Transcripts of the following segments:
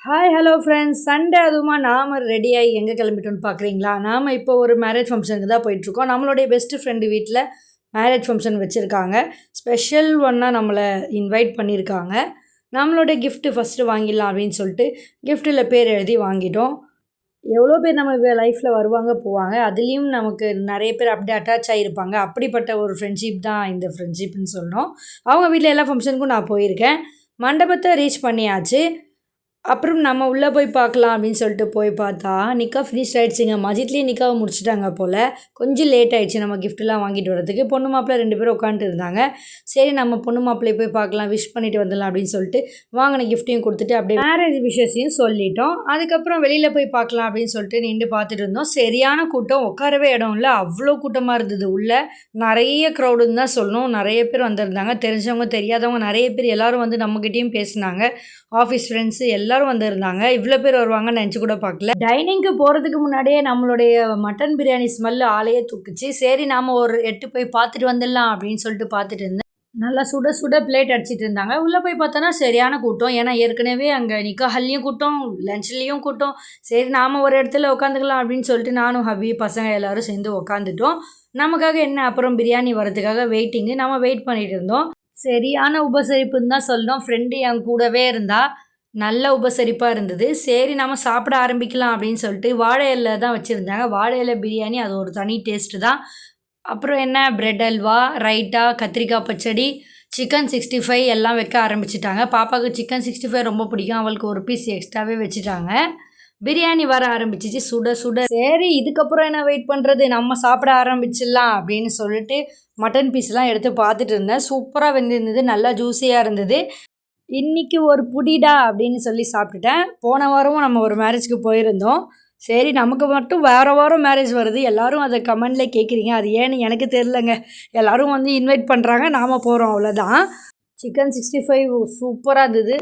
Hi hello friends, Sunday அதுவுமா நாம் ரெடியாகி எங்கே கிளம்பிட்டோன்னு பார்க்குறீங்களா? நாம் இப்போ ஒரு மேரேஜ் ஃபங்க்ஷனுக்கு தான் போயிட்டுருக்கோம். நம்மளுடைய பெஸ்ட்டு ஃப்ரெண்டு வீட்டில் மேரேஜ் ஃபங்க்ஷன் வச்சுருக்காங்க. ஸ்பெஷல் ஒன்னாக நம்மளை இன்வைட் பண்ணியிருக்காங்க. நம்மளுடைய கிஃப்ட்டு ஃபஸ்ட்டு வாங்கிடலாம் அப்படின்னு சொல்லிட்டு கிஃப்ட்டில் பேர் எழுதி வாங்கிட்டோம். எவ்வளோ பேர் நம்ம லைஃப்பில் வருவாங்க போவாங்க, அதுலேயும் நமக்கு நிறைய பேர் அப்படியே அட்டாச் ஆகியிருப்பாங்க. அப்படிப்பட்ட ஒரு ஃப்ரெண்ட்ஷிப் தான் இந்த ஃப்ரெண்ட்ஷிப்னு சொல்லணும். அவங்க வீட்டில் எல்லா ஃபங்க்ஷனுக்கும் நான் போயிருக்கேன். மண்டபத்தை ரீச் பண்ணியாச்சு. அப்புறம் நம்ம உள்ளே போய் பார்க்கலாம் அப்படின்னு சொல்லிட்டு போய் பார்த்தா நிக்கா ஃபினிஷ் ஆகிடுச்சிங்க. மதியத்துலேயே நிக்காவை முடிச்சிட்டாங்க போல். கொஞ்சம் லேட் ஆகிடுச்சு நம்ம கிஃப்ட்லாம் வாங்கிட்டு வரதுக்கு. பொண்ணு மாப்பிள்ளை 2 பேரும் உட்காந்துட்டு இருந்தாங்க. சரி நம்ம பொண்ணு மாப்பிள்ளையை போய் பார்க்கலாம், விஷ் பண்ணிவிட்டு வந்துடலாம் அப்படின்னு சொல்லிட்டு வாங்கின கிஃப்ட்டையும் கொடுத்துட்டு அப்படியே மேரேஜ் விஷயத்தையும் சொல்லிட்டோம். அதுக்கப்புறம் வெளியில் போய் பார்க்கலாம் அப்படின்னு சொல்லிட்டு நின்று பார்த்துட்டு இருந்தோம். சரியான கூட்டம், உட்காரவே இடம் இல்லை, அவ்வளோ கூட்டமாக இருந்தது. உள்ளே நிறைய க்ரௌடுன்னு தான் சொல்லணும். நிறைய பேர் வந்திருந்தாங்க, தெரிஞ்சவங்க தெரியாதவங்க நிறைய பேர். எல்லோரும் வந்து நம்மக்கிட்டேயும் பேசினாங்க. ஆஃபீஸ் ஃப்ரெண்ட்ஸு எல்லோரும் வந்திருந்தாங்க. இவ்வளோ பேர் வருவாங்கன்னு நினச்சி கூட பார்க்கல. டைனிங்க்கு போகிறதுக்கு முன்னாடியே நம்மளுடைய மட்டன் பிரியாணி ஸ்மெல்லு ஆளையே தூக்குச்சு. சரி நாம் ஒரு 8 போய் பார்த்துட்டு வந்துடலாம் அப்படின்னு சொல்லிட்டு பார்த்துட்டு இருந்தேன். நல்லா சுட சுட பிளேட் அடிச்சிட்டு இருந்தாங்க. உள்ளே போய் பார்த்தோன்னா சரியான கூட்டம். ஏன்னா ஏற்கனவே அங்கே நிக்காஹல்லையும் கூட்டம், லஞ்ச்லேயும் கூட்டம். சரி நாம் ஒரு இடத்துல உட்காந்துக்கலாம் அப்படின்னு சொல்லிட்டு நானும் ஹபி பசங்க எல்லோரும் சேர்ந்து உட்காந்துட்டோம். நமக்காக என்ன அப்புறம் பிரியாணி வரதுக்காக வெயிட்டிங்கு. நம்ம வெயிட் பண்ணிகிட்டு இருந்தோம். சரியான உபசரிப்புன்னு தான் சொல்லணும். ஃப்ரெண்டு என் கூடவே இருந்தா. நல்ல உபசரிப்பாக இருந்தது. சரி நம்ம சாப்பிட ஆரம்பிக்கலாம் அப்படின்னு சொல்லிட்டு வாழை இலை தான் வச்சுருந்தாங்க. வாழை இலை பிரியாணி அது ஒரு தனி டேஸ்ட்டு தான். அப்புறம் என்ன பிரெட் அல்வா, ரைட்டா, கத்திரிக்காய் பச்சடி, சிக்கன் 65 எல்லாம் வைக்க ஆரம்பிச்சிட்டாங்க. பாப்பாவுக்கு சிக்கன் 65 ரொம்ப பிடிக்கும். அவளுக்கு ஒரு பீஸ் எக்ஸ்ட்ராவே வச்சுட்டாங்க. பிரியாணி வர ஆரம்பிச்சிச்சு சுட சுட. சரி இதுக்கப்புறம் என்ன வெயிட் பண்ணுறது, நம்ம சாப்பிட ஆரம்பிச்சிடலாம் அப்படின்னு சொல்லிட்டு மட்டன் பீஸ்லாம் எடுத்து பார்த்துட்டு இருந்தேன். சூப்பராக வெந்திருந்தது, நல்லா ஜூஸியாக இருந்தது. இன்றைக்கி ஒரு புடிடா அப்படின்னு சொல்லி சாப்பிட்டுட்டேன். போன வாரமும் நம்ம ஒரு மேரேஜ்க்கு போயிருந்தோம். சரி நமக்கு மட்டும் வேறு வாரம் மேரேஜ் வருது, எல்லோரும் அதை கமெண்டில் கேட்குறீங்க. அது ஏன்னு எனக்கு தெரிலங்க. எல்லோரும் வந்து இன்வைட் பண்ணுறாங்க, நாம் போகிறோம், அவ்வளோதான். சிக்கன் 65 சூப்பராக இருந்தது.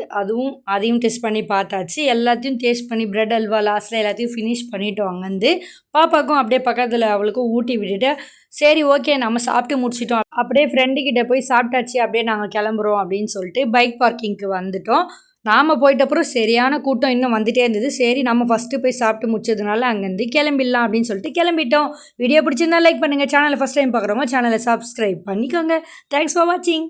அதையும் டேஸ்ட் பண்ணி பார்த்தாச்சு. எல்லாத்தையும் டேஸ்ட் பண்ணி பிரெட் அல்வா லாஸ்ட்டில் எல்லாத்தையும் ஃபினிஷ் பண்ணிவிட்டோம். அங்கேருந்து பாப்பாவுக்கும் அப்படியே பக்கத்தில் அவளுக்கும் ஊட்டி விட்டுட்டு சரி ஓகே நம்ம சாப்பிட்டு முடிச்சிட்டோம். அப்படியே ஃப்ரெண்டுக்கிட்ட போய் சாப்பிட்டாச்சு, அப்படியே நாங்கள் கிளம்புறோம் அப்படின்னு சொல்லிட்டு பைக் பார்க்கிங்க்கு வந்துட்டோம். நாம் போயிட்ட அப்புறம் சரியான கூட்டம் இன்னும் வந்துகிட்டே இருந்தது. சரி நம்ம ஃபஸ்ட்டு போய் சாப்பிட்டு முடிச்சதுனால அங்கேருந்து கிளம்பிடலாம் அப்படின்னு சொல்லிட்டு கிளம்பிட்டோம். வீடியோ பிடிச்சிருந்தா லைக் பண்ணுங்கள். சேனலை ஃபஸ்ட் டைம் பார்க்குறவங்க சேனலை சப்ஸ்கிரைப் பண்ணிக்கோங்க. தேங்க்ஸ் ஃபார் வாட்சிங்.